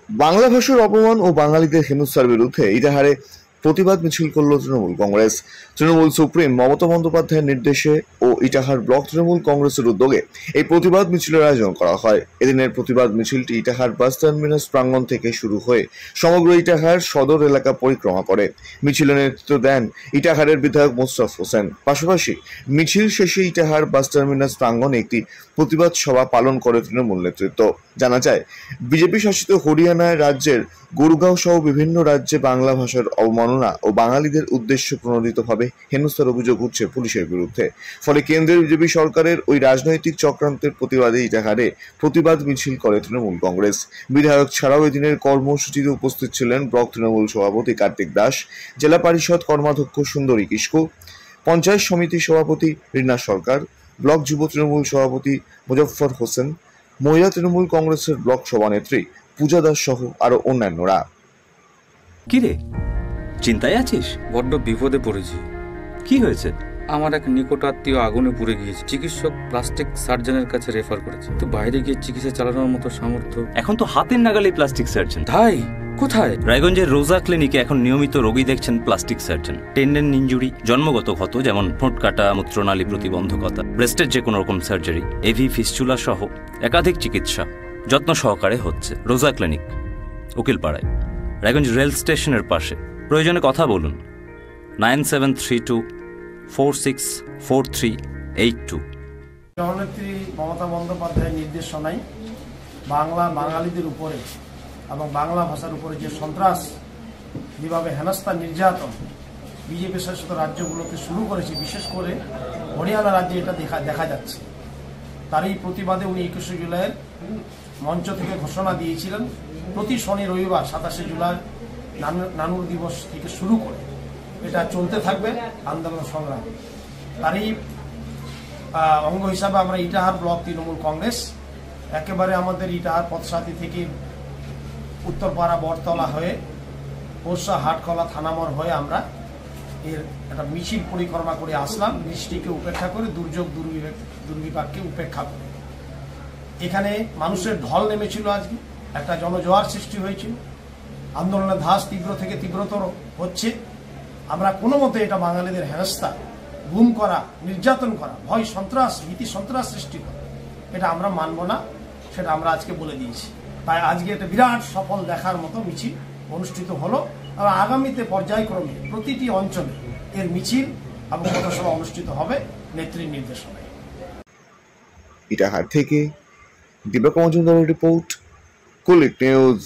বাংলা ভাষার অপমান ও বাঙালিদের হেনস্থার বিরুদ্ধে ইটাহারে প্রতিবাদ মিছিল করল তৃণমূল কংগ্রেস। তৃণমূল সুপ্রিম মমতা বন্দ্যোপাধ্যায়ের নির্দেশে ও ইটাহার ব্লক তৃণমূল কংগ্রেসের উদ্যোগে এই প্রতিবাদ মিছিলের আয়োজন করা হয়। এদিনের প্রতিবাদ মিছিলটি ইটাহার বাস টার্মিনাস প্রাঙ্গণ থেকে শুরু হয়ে সমগ্র ইটাহার সদর এলাকা পরিক্রমা করে। মিছিলে নেতৃত্ব দেন ইটাহারের বিধায়ক মোস্তাফ হোসেন। পাশাপাশি মিছিল শেষে ইটাহার বাস টার্মিনাস প্রাঙ্গণে একটি প্রতিবাদ সভা পালন করে তৃণমূল নেতৃত্ব। জানা যায়, বিজেপি শাসিত হরিয়ানায় রাজ্যের গুরগাঁও সহ বিভিন্ন রাজ্যে বাংলা ভাষার অবমাননা ও বাঙালিদের উদ্দেশ্য প্রণোদিতভাবে হেনস্থার অভিযোগ উঠছে পুলিশের বিরুদ্ধে। ফলে কেন্দ্রের বিজেপি সরকারের ওই রাজনৈতিক চক্রান্তের প্রতিবাদে ইটাহারে প্রতিবাদ মিছিল করে তৃণমূল কংগ্রেস। বিধায়ক ছাড়াও এদিনের কর্মসূচিতে উপস্থিত ছিলেন ব্লক তৃণমূল সভাপতি কার্তিক দাস, জেলা পরিষদ কর্মাধ্যক্ষ সুন্দরী কিস্কু, পঞ্চায়েত সমিতির সভাপতি রীনা সরকার, ব্লক যুব তৃণমূল সভাপতি মুজফ্ফর হোসেন, মহিলা তৃণমূল কংগ্রেসের ব্লক সভানেত্রী পূজা দাস সহ আরো অন্যান্যরা। কিরে, চিন্তায় আছিস? বড্ড বিপদে পড়েছি। কি হয়েছে? আমার এক নিকট আত্মীয় আগুনে পুড়ে গিয়েছে। চিকিৎসক প্লাস্টিক সার্জনের কাছে রেফার করেছে, তো বাইরে গিয়ে চিকিৎসা চালানোর মতো সামর্থ্য এখন তো হাতের নাগালে প্লাস্টিক সার্জন। তাই কোথায়? রায়গঞ্জের রোজা ক্লিনিকে এখন নিয়মিত রোগী দেখছেন প্লাস্টিক সার্জন। টেন্ডেন ইনজুরি, জন্মগত ক্ষত যেমন ঠোঁট কাটা, মূত্রনালী প্রতিবন্ধকতা, ব্রেস্টের যে কোনো রকম সার্জারি, এভি ফিস্চুলা সহ একাধিক চিকিৎসা যত্ন সহকারে হচ্ছে। রোজা ক্লিনিক, উকিলপাড়ায়, রায়গঞ্জ রেল স্টেশনের পাশে। প্রয়োজনে কথা বলুন 9732464382। জননেত্রী মমতা বন্দ্যোপাধ্যায়ের নির্দেশনায় বাঙালিদের উপরে এবং বাংলা ভাষার উপরে যে সন্ত্রাস, যেভাবে হেনস্থা নির্যাতন বিজেপি শাসিত রাজ্যগুলোতে শুরু করেছে, বিশেষ করে হরিয়ানা রাজ্যে এটা দেখা যাচ্ছে। তারই প্রতিবাদে উনি 21শে জুলাইয়ের মঞ্চ থেকে ঘোষণা দিয়েছিলেন প্রতি শনি রবিবার 27শে জুলাই নানুর দিবস থেকে শুরু করে এটা চলতে থাকবে আন্দোলন সংগ্রাম। তারই অঙ্গ হিসাবে আমরা ইটাহার ব্লক তৃণমূল কংগ্রেস একেবারে আমাদের ইটাহার পথসাথী থেকে উত্তরপাড়া বটতলা হয়ে পোরশা হাটকলা থানামর হয়ে আমরা এর একটা মিছিল পরিক্রমা করে আসলাম, বৃষ্টিকে উপেক্ষা করে, দুর্যোগ দুর্বিপাককে উপেক্ষা করে। এখানে মানুষের ঢল নেমেছিল, আজকে একটা জনজোয়ার সৃষ্টি হয়েছিল। আন্দোলনের ধাস তীব্র থেকে তীব্রতর হচ্ছে। আমরা কোনো মতে এটা বাঙালিদের হেনস্থা, গুম করা, নির্যাতন করা, ভয় সন্ত্রাস, ভীতি সন্ত্রাস সৃষ্টি করা, এটা আমরা মানব না, সেটা আমরা আজকে বলে দিয়েছি। তাই আজকে এটা বিরাট সফল দেখার মতো মিছিল অনুষ্ঠিত হলো এবং আগামীতে পর্যায়ক্রমে প্রতিটি অঞ্চলে এর মিছিল এবং পথসভা অনুষ্ঠিত হবে নেত্রীর নির্দেশনায়। ইটাহার থেকে দীপক মজুমদারের রিপোর্ট, কুলিক নিউজ।